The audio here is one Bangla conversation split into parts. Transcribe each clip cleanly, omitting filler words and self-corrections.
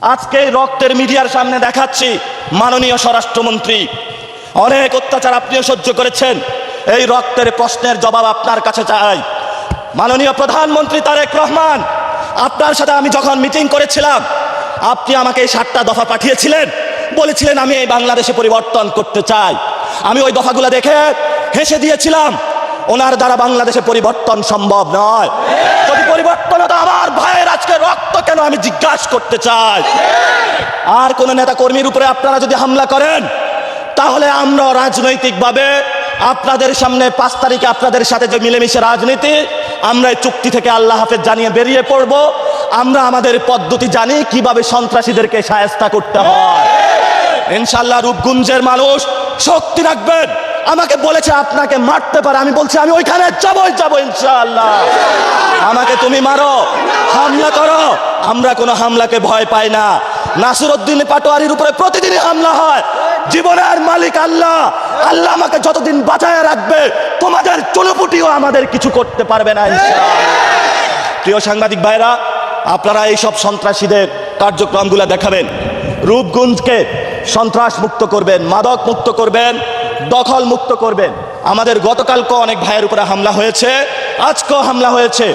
আজকে রক্তের মিডিয়ার সামনে দেখাচ্ছি, মাননীয় স্বরাষ্ট্রমন্ত্রী, অনেক অত্যাচার আপনিও সহ্য করেছেন। এই রক্তের প্রশ্নের জবাব আপনার কাছে চাই। মাননীয় প্রধানমন্ত্রী তারেক রহমান, আপনার সাথে আমি যখন মিটিং করেছিলাম, আপনি আমাকে এই 7টা দফা পাঠিয়েছিলেন, বলেছিলেন আমি এই বাংলাদেশে পরিবর্তন করতে চাই। আমি ওই দফাগুলো দেখে হেসে দিয়েছিলাম। ওনার দ্বারা বাংলাদেশে পরিবর্তন সম্ভব নয়। যদি পরিবর্তন হতো, আমার ভাইয়ের আজকে রক্ত কেন, আমি জিজ্ঞাসা করতে চাই। আর কোন নেতা কর্মীর উপরে আপনারা যদি হামলা করেন, তাহলে আমরা রাজনৈতিকভাবে আপনাদের সামনে 5 তারিখে আপনাদের সাথে যে মিলেমিশে রাজনীতি, আমরা এই চুক্তি থেকে আল্লাহ হাফেজ জানিয়ে বেরিয়ে পড়ব। আমরা আমাদের পদ্ধতি জানি কিভাবে সন্ত্রাসীদেরকে শায়েস্তা করতে হয়। ইনশাআল্লাহ রূপগঞ্জের মানুষ শক্তি রাখবেন। আমাকে বলেছে আপনাকে মারতে পারে, আমি বলছি আমি ওইখানে যাবো ইনশাআল্লাহ। আমাকে তুমি মারো, হামলা করো, আমরা কোনো হামলাকে ভয় পাই না। নাসিরউদ্দিন পাটোয়ারির উপরে প্রতিদিনই হামলা হয়। জীবনের মালিক আল্লাহ, আল্লাহ আমাকে যতদিন বাঁচায় রাখবে, তোমাদের চুনোপুটিও আমাদের কিছু করতে পারবে না ইনশাআল্লাহ। প্রিয় সাংবাদিক ভাইরা, আপনারা এইসব সন্ত্রাসীদের কার্যক্রমগুলো দেখাবেন, রূপগঞ্জকে সন্ত্রাস মুক্ত করবেন, মাদক মুক্ত করবেন, দখল মুক্ত করবেন। আমাদের গতকালকে অনেক ভাইয়ের উপরে হামলা হয়েছে, আজকেও হামলা হয়েছে।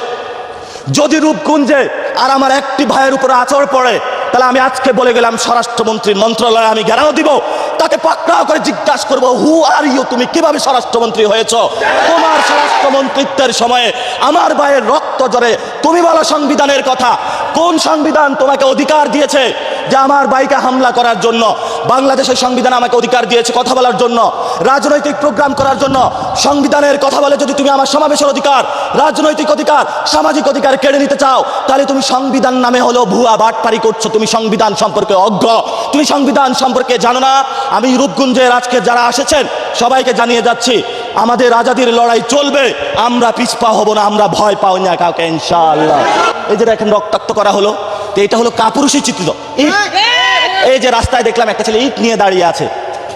যদি রূপগঞ্জে আর আমার একটি ভাইয়ের উপরে আচর পড়ে, তাহলে আমি আজকে বলে গেলাম, স্বরাষ্ট্রমন্ত্রীর মন্ত্রণালয়ে আমি ঘেরাও দিব, তাকে পাকড়াও করে জিজ্ঞাসা করবো, হু আর ইউ, তুমি কিভাবে স্বরাষ্ট্রমন্ত্রী হয়েছো? তোমার স্বরাষ্ট্রমন্ত্রিত্বের সময়ে আমার ভাইয়ের রক্ত ঝরে, তুমি বলো সংবিধানের কথা। কোন সংবিধান তোমাকে অধিকার দিয়েছে যে আমার ভাইকে হামলা করার জন্য? বাংলাদেশের সংবিধান আমাকে অধিকার দিয়েছে কথা বলার জন্য, রাজনৈতিক প্রোগ্রাম করার জন্য। সংবিধানের কথা বলে যদি তুমি আমার সমাবেশের অধিকার, রাজনৈতিক অধিকার, সামাজিক অধিকার কেড়ে নিতে চাও, তাহলে তুমি সংবিধান নামে হলো ভুয়া বাটপারি করছো। তুমি সংবিধান সম্পর্কে অজ্ঞ, তুমি সংবিধান সম্পর্কে জানো না। আমি রূপগঞ্জের আজকে যারা এসেছেন সবাইকে জানিয়ে যাচ্ছি, আমাদের আজাদির লড়াই চলবে, আমরা পিছপা হব না, আমরা ভয় পাও না কাউকে ইনশাআল্লাহ। এই যে দেখেন রক্তাক্ত করা হলো, তো এটা হলো কাপুরুষী চিত্রিত। এই যে রাস্তায় দেখলাম একটা ছেলে ইট নিয়ে দাঁড়িয়ে আছে,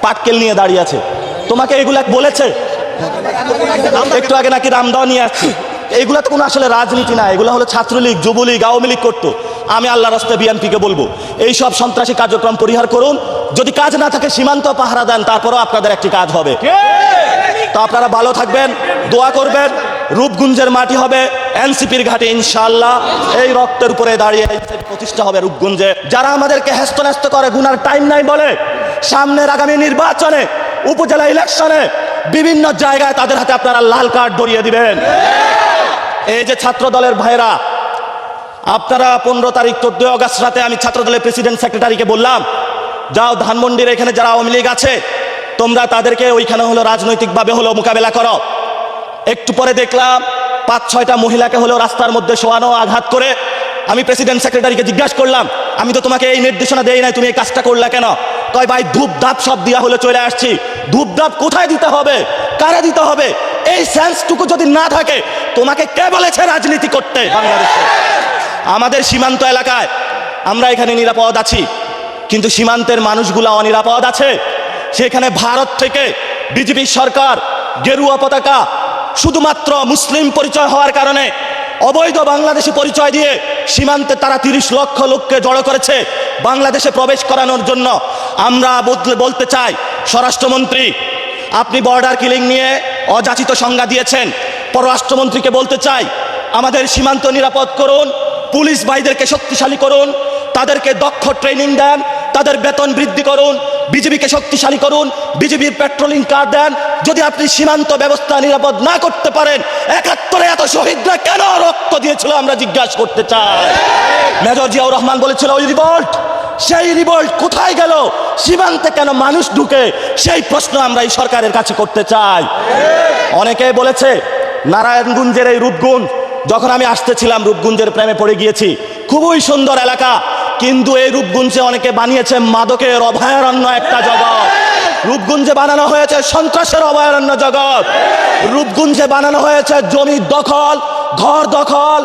পাটকেল নিয়ে দাঁড়িয়ে আছে, তোমাকে এগুলা বলেছে? একটু আগে নাকি রামদাও নিয়ে আসছে। এগুলা তো কোনো আসলে রাজনীতি না, এগুলো হলো ছাত্রলীগ, যুবলীগ, আওয়ামী লীগ করতো। আমি আল্লাহর রাস্তায় বিএনপিকে বলবো, এই সব সন্ত্রাসী কার্যক্রম পরিহার করুন। যদি কাজ না থাকে সীমান্ত পাহারা দেন, তারপরেও আপনাদের একটি কাজ হবে। তো আপনারা ভালো থাকবেন, দোয়া করবেন। রূপগঞ্জের মাটি হবে এনসিপির ঘাটে ইনশাআল্লাহ। এই রক্তের উপরে দাঁড়িয়ে প্রতিষ্ঠা হবে রূপগঞ্জে। যারা আমাদেরকে হেস্তনেস্ত করে, গুনার টাইম নাই বলে, সামনের আগামী নির্বাচনে, উপজেলা ইলেকশনে বিভিন্ন জায়গায় তাদের হাতে আপনারা লাল কার্ড ধরিয়ে দিবেন। এই যে ছাত্র দলের ভাইরা, আপনারা 15 তারিখ 14 আগস্ট রাতে আমি ছাত্র দলের প্রেসিডেন্ট সেক্রেটারিকে বললাম, যাও ধানমন্ডির এখানে যারা আওয়ামী লীগ আছে, তোমরা তাদেরকে ওইখানে হলো রাজনৈতিকভাবে হলো মোকাবেলা করো। একটু পরে দেখলাম 5-6টা মহিলাকে হলো রাস্তার মধ্যে শোয়ানো, আঘাত করে। আমি প্রেসিডেন্ট সেক্রেটারিকে জিজ্ঞাসা করলাম, আমি তো তোমাকে এই নির্দেশনা দেই নাই, তুমি এই কাজটা করলা কেন? কয় ভাই ধূপ ধাপ সব দিয়া হলে চলে আসছি। ধূপ ধাপ কোথায় দিতে হবে, কারে দিতে হবে, এই সেন্সটুকু যদি না থাকে, তোমাকে কে বলেছে রাজনীতি করতে? বাংলাদেশে আমাদের সীমান্ত এলাকায় আমরা এখানে নিরাপদ আছি, কিন্তু সীমান্তের মানুষগুলা অনিরাপদ আছে। সেখানে ভারত থেকে বিজেপি সরকার গেরুয়া পতাকা, শুধুমাত্র মুসলিম পরিচয় হওয়ার কারণে অবৈধ বাংলাদেশি পরিচয় দিয়ে সীমান্তে তারা 30 লক্ষ লোককে জড়ো করেছে বাংলাদেশে প্রবেশ করানোর জন্য। আমরা বলতে চাই, স্বরাষ্ট্রমন্ত্রী, আপনি বর্ডার কিলিং নিয়ে অযাচিত সংজ্ঞা দিয়েছেন। পররাষ্ট্রমন্ত্রীকে বলতে চাই, আমাদের সীমান্ত নিরাপদ করুন, পুলিশ ভাইদেরকে শক্তিশালী করুন, তাদেরকে দক্ষ ট্রেনিং দেন, তাদের বেতন বৃদ্ধি করুন, বিজেপিকে শক্তিশালী করুন, বিজেপির পেট্রোলিং কার দেন। যদি আপনি সীমান্ত ব্যবস্থা নিরাপদ না করতে পারেন, 71-এ এত শহীদরা কেন রক্ত দিয়েছিল আমরা জিজ্ঞাসা করতে চাই। মেজর জিয়াউর রহমান বলেছিল ওই রিভল্ট, সেই রিভল্ট কোথায় গেল? সীমান্তে কেন মানুষ ঢুকে? সেই প্রশ্ন আমরা এই সরকারের কাছে করতে চাই। অনেকে বলেছে নারায়ণগঞ্জের এই রূপগঞ্জ, যখন আমি আসতেছিলাম রূপগঞ্জের প্রেমে পড়ে গিয়েছি। খুবই সুন্দর এলাকা, কিন্তু এই রূপগঞ্জে অনেকে বানিয়েছে মাদকের অভয়ারণ্য একটা জগৎ। রূপগঞ্জে বানানো হয়েছে সন্ত্রাসের অভয়ারণ্য জগৎ। রূপগঞ্জে বানানো হয়েছে জমি দখল, ঘর দখল,